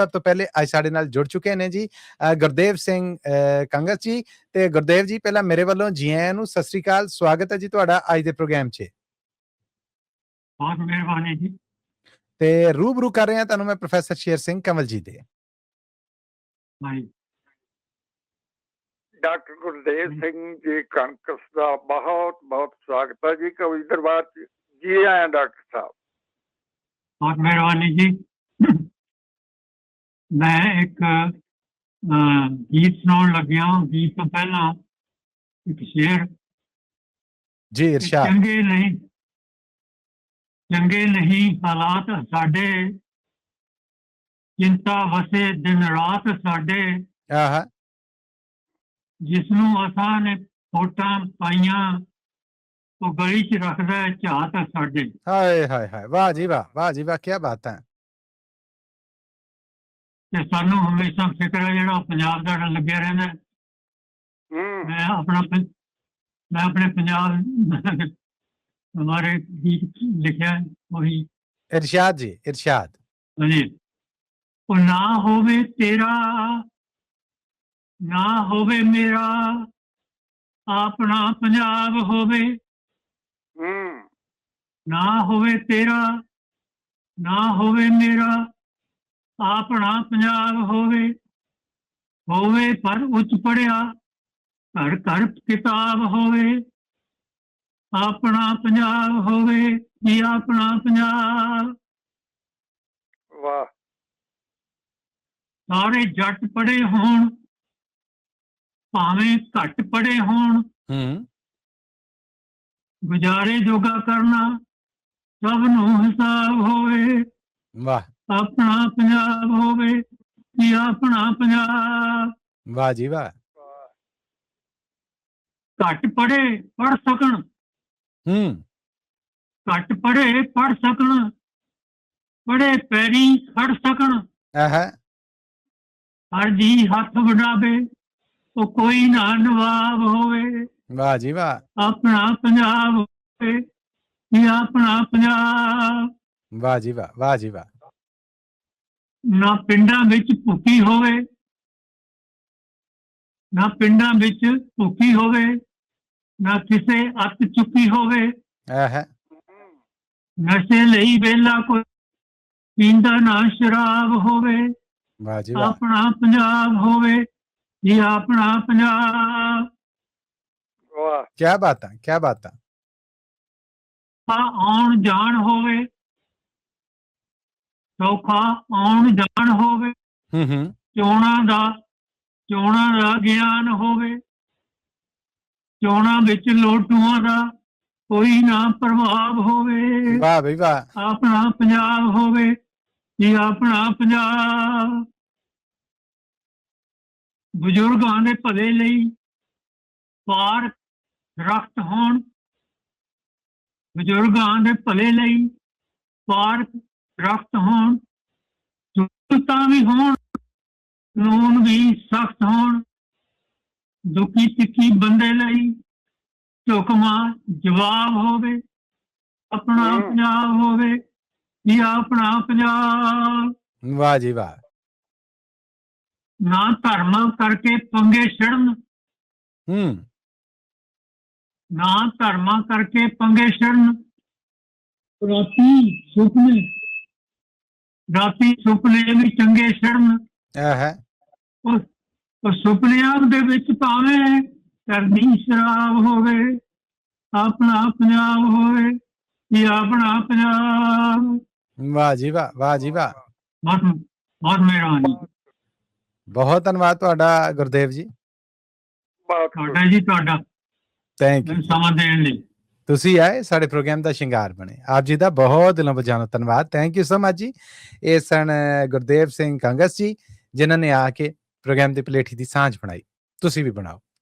ਸਭ ਤੋਂ ਪਹਿਲੇ ਅੱਜ ਸਾਡੇ ਨਾਲ ਜੁੜ ਚੁੱਕੇ ਨੇ ਜੀ ਗੁਰਦੇਵ ਸਿੰਘ ਕੰਗਸ ਜੀ। ਤੇ ਗੁਰਦੇਵ ਜੀ, ਪਹਿਲਾਂ ਮੇਰੇ ਵੱਲੋਂ ਜੀ ਆਇਆਂ ਨੂੰ ਸਤਿ ਸ੍ਰੀ ਅਕਾਲ, ਸਵਾਗਤ ਹੈ ਜੀ ਤੁਹਾਡਾ ਅੱਜ ਦੇ ਪ੍ਰੋਗਰਾਮ 'ਚ। ਬਹੁਤ ਮਿਹਰਬਾਨੀ ਜੀ। ਤੇ ਰੂਬਰੂ ਕਰ ਰਹੇ ਹਾਂ ਤੁਹਾਨੂੰ ਮੈਂ ਪ੍ਰੋਫੈਸਰ ਸ਼ੇਰ ਸਿੰਘ ਕੰਵਲ ਜੀ ਦੇ। ਡਾਕਟਰ ਗੁਰਦੇਵ ਸਿੰਘ ਜੀ ਕੰਕਸ ਦਾ ਬਹੁਤ ਬਹੁਤ ਸਵਾਗਤ ਹੈ ਜੀ ਕਵੀ ਦਰਬਾਰ 'ਚ। ਜੀ ਆਇਆਂ ਡਾਕਟਰ ਸਾਹਿਬ। ਬਹੁਤ ਮਿਹਰਬਾਨੀ ਜੀ। ਮੈਂ ਇੱਕ ਗੀਤ ਸੁਣਾਉਣ ਲੱਗਿਆ। ਗੀਤ ਤੋਂ ਪਹਿਲਾਂ ਇੱਕ ਸ਼ੇਰ ਜੀ ਇਰਸ਼ਾਦ। ਚੰਗੇ ਨਹੀਂ ਹਾਲਾਤ ਸਾਡੇ, ਚਿੰਤਾ ਵਸੇ ਦਿਨ ਰਾਤ ਸਾਡੇ, ਜਿਸਨੂੰ ਅਸਾਂ ਨੇ ਫੋਟਾਂ ਪਾਈਆਂ ਉਹ ਗਲੀ 'ਚ ਰੱਖਦਾ ਝਾਤ ਸਾਡੇ। ਹਾਏ ਹਾਏ ਹਾਏ, ਵਾਹ ਜੀ ਵਾਹ, ਵਾਹ ਜੀ ਵਾਹ, ਕੀ ਬਾਤ ਹੈ। ਤੇ ਸਾਨੂੰ ਹਮੇਸ਼ਾ ਫਿਕਰ ਹੈ ਜਿਹੜਾ ਪੰਜਾਬ ਦਾ ਲੱਗਿਆ ਰਹਿੰਦਾ। ਮੈਂ ਆਪਣੇ ਪੰਜਾਬ हमारे गीत लिखा वही इरशाद जी, इरशाद। जी, वो ना होवे तेरा ना होवे मेरा, अपना पंजाब होवे। ना होवे तेरा ना होवे मेरा, अपना पंजाब होवे पर उच्च पढ़िया, घर घर किताब होवे। अपना पंजाब होवे जी, अपना पंजाब। वाह। सारे जट पढ़े होण भावें घट पढ़े होण, गुजारे जोगा करना सब नूं हिसाब होवे। वाह। अपना पंजाब होवे जी, अपना पंजाब। वाह जी वाह। घट पढ़े पढ़ सकण, घट पढ़े पढ़ सकण, बड़े पैरी खड़ सकण। हर जी हथ वडावे तो कोई ना नवाब होवे। वाह जी वाह। अपना पंजाब होवे जी, अपना पंजाब। वाह जी वाह, वाह जी वाह। ना पिंडां विच भुखी होवे, ना पिंडां विच भुखी होवे, ना किसे अत चुकी होवे। नशे लई वेला कोई पींदा ना शराब होवे। अपना पंजाब होवे जी, अपना पंजाब। क्या बात है, क्या बात है। आउण जान होवे, सौखा आउण जान होवे, चोणां दा ज्ञान होवे। चोणां विच लोटूआं दा कोई ना प्रभाव होवे। वाह भाई वाह। अपना पंजाब होवे जी, अपना पंजाब। बुजुर्गां दे भले लई पार दरख्त होण, बुजुर्गां दे भले लई पार दरख्त होण, सुलतां भी होण, कानून भी सख्त होण, दुखी तिखी बंदे लई हुक्मा जवाब होवे। अपना पंजाब होवे जी, अपना पंजाब। वाह जी वाह। ना धर्म करके पंगे छड़न, ना धर्म करके पंगे छड़न, राती सुपने भी चंगे छड़न। सुपनियां दे विच भावें करनी शराब होवे। अपना पंजाब होवे जी, अपना पंजाब। वाह जी वाह, वाह जी वाह। बहुत मिहरबानी। बहुत धन्यवाद ਤੁਹਾਡਾ ਗੁਰਦੇਵ ਜੀ। ਤੁਹਾਡਾ ਜੀ, ਤੁਹਾਡਾ ਥੈਂਕ ਯੂ ਸਮਾਂ ਦੇਣ ਲਈ। ਤੁਸੀਂ ਆਏ, ਸਾਡੇ ਪ੍ਰੋਗਰਾਮ ਦਾ ਸ਼ਿੰਗਾਰ ਬਣੇ। ਆਪ ਜੀ ਦਾ ਬਹੁਤ ਦਿਲੋਂ ਬਜਾਨੋ ਧੰਨਵਾਦ। ਥੈਂਕ ਯੂ ਸੋ ਮਚ ਜੀ। ਇਹ ਸਨ ਗੁਰਦੇਵ ਸਿੰਘ ਕੰਗਸ ਜੀ, ਜਿਨ੍ਹਾਂ ਨੇ ਆ ਕੇ ਪ੍ਰੋਗਰਾਮ ਦੀ ਪਲੇਠੀ ਦੀ ਸਾਂਝ ਬਣਾਈ। ਤੁਸੀਂ ਵੀ ਬਣਾਓ।